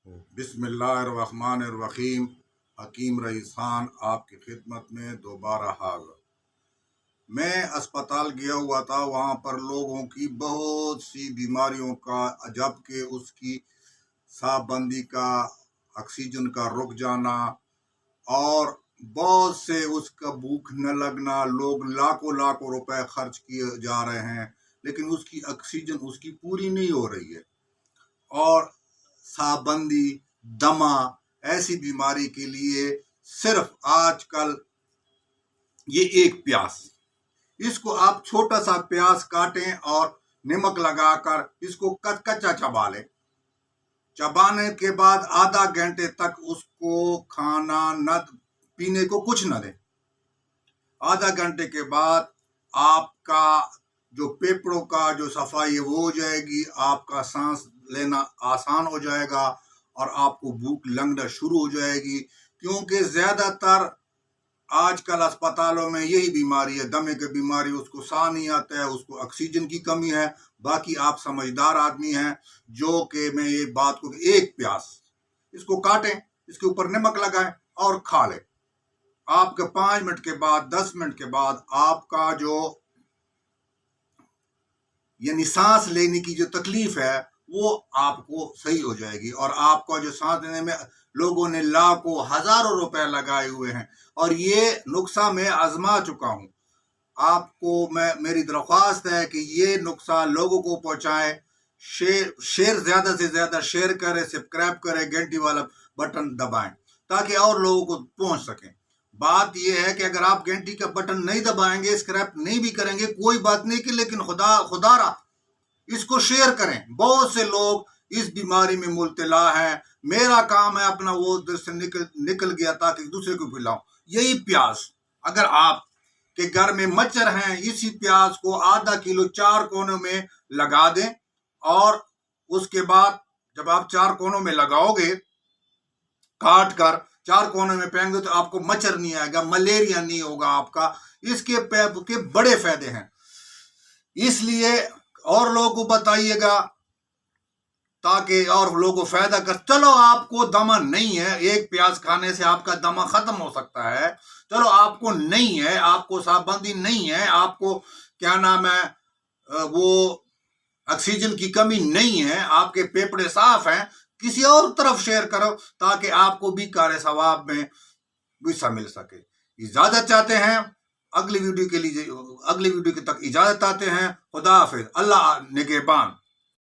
بسم اللہ الرحمن الرحیم۔ حکیم رئیس خان آپ کی خدمت میں دوبارہ حاضر۔ میں اسپتال گیا ہوا تھا، وہاں پر لوگوں کی بہت سی بیماریوں کا، جبکہ اس کی صاف بندی کا، آکسیجن کا رک جانا اور بہت سے اس کا بھوک نہ لگنا، لوگ لاکھوں روپے خرچ کیے جا رہے ہیں لیکن اس کی آکسیجن اس کی پوری نہیں ہو رہی ہے۔ اور صاف بندی، دمہ، ایسی بیماری کے لیے صرف آج کل یہ ایک پیاز، اس کو آپ چھوٹا سا پیاز کاٹیں اور نمک لگا کر اس کو کچا چبا لیں۔ چبانے کے بعد آدھا گھنٹے تک اس کو کھانا نہ پینے کو کچھ نہ دیں۔ آدھا گھنٹے کے بعد آپ کا جو پھیپھڑوں کا جو صفائی وہ ہو جائے گی، آپ کا سانس لینا آسان ہو جائے گا اور آپ کو بھوک لگنا شروع ہو جائے گی، کیونکہ زیادہ تر آج کل اسپتالوں میں یہی بیماری ہے، دمے کی بیماری، اس کو سانس نہیں آتا ہے، اس کو آکسیجن کی کمی ہے۔ باقی آپ سمجھدار آدمی ہیں جو کہ میں یہ بات کو، ایک پیاز اس کو کاٹیں، اس کے اوپر نمک لگائیں اور کھا لیں۔ آپ کے 5 منٹ کے بعد، 10 منٹ کے بعد آپ کا جو یعنی سانس لینے کی جو تکلیف ہے وہ آپ کو صحیح ہو جائے گی، اور آپ کو جو سانس لینے میں لوگوں نے لاکھوں ہزاروں روپے لگائے ہوئے ہیں، اور یہ نسخہ میں آزما چکا ہوں۔ آپ کو میری درخواست ہے کہ یہ نسخہ لوگوں کو پہنچائیں، شیئر زیادہ سے زیادہ شیئر کریں، سبسکرائب کریں، گھنٹی والا بٹن دبائیں تاکہ اور لوگوں کو پہنچ سکیں۔ بات یہ ہے کہ اگر آپ گھنٹی کا بٹن نہیں دبائیں گے، سبسکرائب نہیں بھی کریں گے، کوئی بات نہیں کہ لیکن خدا را اس کو شیئر کریں۔ بہت سے لوگ اس بیماری میں مبتلا ہیں، میرا کام ہے اپنا وہ در سے نکل گیا تاکہ دوسرے کو پلاؤں۔ یہی پیاز اگر آپ کے گھر میں مچھر ہیں، اسی پیاز کو آدھا کلو 4 کونوں میں لگا دیں، اور اس کے بعد جب آپ 4 کونوں میں لگاؤ گے، کاٹ کر 4 کونوں میں پہن گے تو آپ کو مچھر نہیں آئے گا، ملیریا نہیں ہوگا آپ کا۔ اس کے بڑے فائدے ہیں، اس لیے اور لوگوں کو بتائیے گا تاکہ اور لوگوں فائدہ کر۔ چلو آپ کو دمہ نہیں ہے، ایک پیاز کھانے سے آپ کا دمہ ختم ہو سکتا ہے، چلو آپ کو نہیں ہے، آپ کو صاف بندی نہیں ہے، آپ کو کیا نام ہے وہ آکسیجن کی کمی نہیں ہے، آپ کے پھیپھڑے صاف ہیں، کسی اور طرف شیئر کرو تاکہ آپ کو بھی کار ثواب میں حصہ مل سکے۔ اجازت چاہتے ہیں، اگلی ویڈیو کے تک اجازت آتے ہیں۔ خدا حافظ، اللہ نگہبان۔